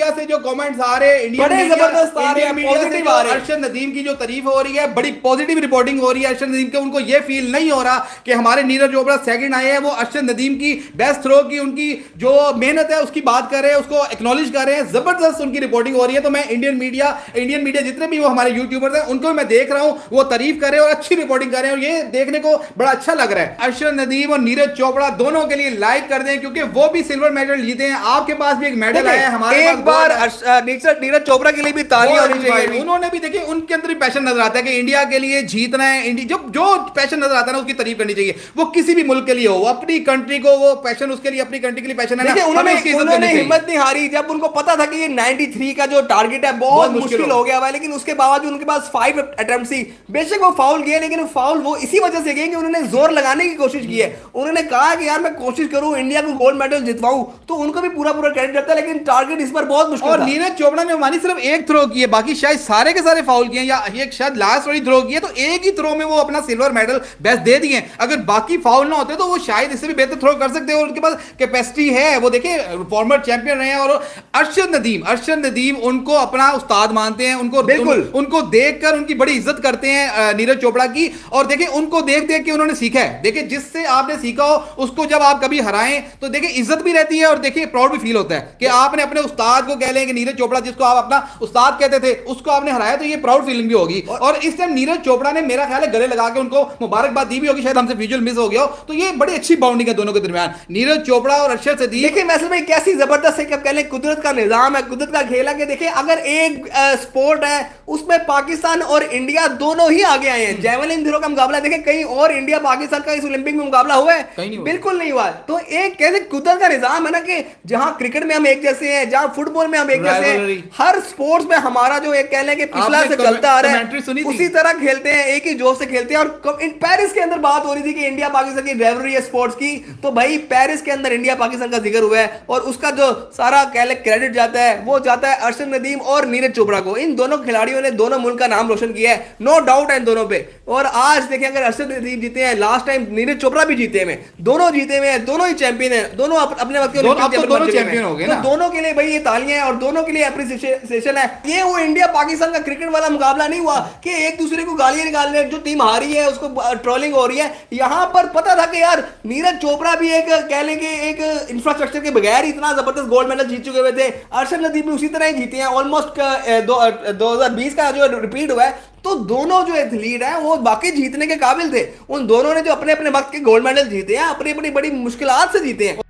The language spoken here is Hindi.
मीडिया से जो कमेंट्स आ रहे हैं, बड़े जबरदस्त आ रहे हैं, मीडिया से पॉजिटिव जो आ रहे हैं। अरशद नदीम की जो तारीफ हो रही है, बड़ी पॉजिटिव रिपोर्टिंग हो रही है अरशद नदीम के। उनको ये फील नहीं हो रहा कि हमारे नीरज चोपड़ा सेकंड आए हैं, वो अरशद नदीम की बेस्ट थ्रो की, उनकी जो मेहनत है उसकी बात कर रहे हैं, उसको एक्नॉलेज कर रहे हैं। जबरदस्त उनकी रिपोर्टिंग हो रही है। तो मैं इंडियन मीडिया जितने भी वो हमारे यूट्यूबर्स हैं उनको मैं देख रहा हूं, वो तारीफ कर रहे हैं और अच्छी रिपोर्टिंग कर रहे हैं, और ये देखने को बड़ा अच्छा लग रहा है। अरशद नदीम और नीरज चोपड़ा दोनों के लिए लाइक कर दें, क्योंकि वो भी सिल्वर मेडल जीते हैं। आपके पास भी एक मेडल आया है, हमारे एक बार नीरज चोपड़ा के लिए भी तालियां होनी चाहिए। उन्होंने भी देखिए, उनके अंदर भी पैशन नजर आता है कि इंडिया के लिए जीतना है। जो पैशन नजर आता है ना, उसकी तारीफ करनी चाहिए। वो किसी भी मुल्क के लिए हो, अपनी कंट्री को वो पैशन, उसके लिए अपनी कंट्री के लिए पैशन है ना, उन्होंने हिम्मत नहीं हारी। जब उनको पता था कि ये 93 का जो टारगेट है बहुत मुश्किल हो गया हुआ है, लेकिन उसके बावजूद उनके पास 5 अटेम्प्ट थी। बेशक वो फाउल किए, लेकिन फाउल वो इसी वजह से किए कि उन्होंने जोर लगाने की कोशिश की है। उन्होंने कहा कि यार मैं कोशिश करूं इंडिया को गोल्ड मेडल जितवाऊं, तो उनको भी पूरा क्रेडिट रहता है, लेकिन टारगेट इस बार बहुत मुश्किल और था। नीरज चोपड़ा ने हमारी सिर्फ एक थ्रो की है, बाकी शायद सारे के सारे फाउल किए, या एक शायद लास्ट वाली थ्रो की है, तो एक ही थ्रो में वो अपना सिल्वर मेडल बेस्ट दे दिए। अगर बाकी फाउल ना होते तो वो शायद इससे भी बेहतर थ्रो कर सकते हैं, उनके पास कैपेसिटी है। वो देखिए फॉर्मर चैंपियन रहे हैं। और अरशद नदीम उनको अपना उस्ताद मानते हैं, उनको देखकर उनकी बड़ी इज्जत करते हैं नीरज चोपड़ा की। और देखिए उनको देख देख के उन्होंने सीखा है। देखिए जिससे आपने सीखा हो उसको जब आप कभी हराएं तो देखिए इज्जत भी रहती है, और देखिए प्राउड भी फील होता है कि आपने अपने उस्ताद को कह लें कि नीरज चोपड़ा जिसको आप अपना उस्ताद कहते थे उसको आपने हराया, तो ये प्राउड फीलिंग भी होगी। और इस टाइम नीरज चोपड़ा ने मेरा ख्याल है गले लगा के उनको मुबारकबाद दी भी होगी, शायद हमसे विजुअल मिस हो गया हो। तो ये बड़ी अच्छी बाउंडिंग है दोनों के दरमियान, नीरज चोपड़ा और अरशद नदीम। देखिए मैसल में कैसी जबरदस्त है, कह लें कुदरत का निजाम है, कुदरत का खेल है कि देखिए अगर एक स्पोर्ट है उसमें पाकिस्तान और इंडिया दोनों ही आगे आए हैं। जेवलिन थ्रो का मुकाबला देखिए कहीं और इंडिया पाकिस्तान का इस ओलंपिक में मुकाबला हुआ है? बिल्कुल नहीं हुआ। तो एक कैसे कुदरत का निजाम है ना कि जहां क्रिकेट में हम एक जैसे हैं, जहां फुटबॉल में हम एक जैसे हैं, हर स्पोर्ट्स में हमारा जो एक कह लें कि पिछला से चलता आ रहा है उसी तरह खेलते हैं, एक ही जोश से खेलते हैं। और पेरिस के अंदर बात हो रही थी कि इंडिया पाकिस्तान की रिवलरी है स्पोर्ट्स की, तो भाई पेरिस के अंदर इंडिया पाकिस्तान का जिक्र हुआ है, और उसका जो सारा कह लें क्रेडिट जाता है वो जाता है अरशद नदीम और नीरज चोपड़ा को। इन दोनों खिलाड़ियों ने दोनों मुल्क का नाम रोशन किया है, नो डाउट है इन दोनों पे। और आज देखिए अगर अरशद नदीम जीते हैं, लास्ट टाइम नीरज चोपड़ा भी जीते हैं, दोनों जीते हुए हैं, दोनों ही चैंपियन है, दोनों अपने वक्त के दोनों चैंपियन हो गए ना। तो दोनों के लिए भाई ये तालियां हैं और दोनों के लिए एप्रिसिएशन है। ये वो इंडिया पाकिस्तान का क्रिकेट वाला मुकाबला नहीं हुआ कि एक दूसरे को गालियां निकाल रहे हैं, जो टीम हारी है उसको ट्रोलिंग हो रही है। यहां पर पता था कि यार नीरज चोपड़ा भी एक कह लें कि एक इंफ्रास्ट्रक्चर के बगैर इतना जबरदस्त गोल्ड मेडल जीत चुके हुए थे, अरशद नदीम भी उसी तरह ही जीते हैं। ऑलमोस्ट 2020 का जो रिपीट हुआ है, तो दोनों जो एथलीट हैं वो बाकी जीतने के काबिल थे। उन दोनों ने जो अपने अपने वक्त के गोल्ड मेडल जीते हैं, अपनी अपनी बड़ी मुश्किलात से जीते हैं।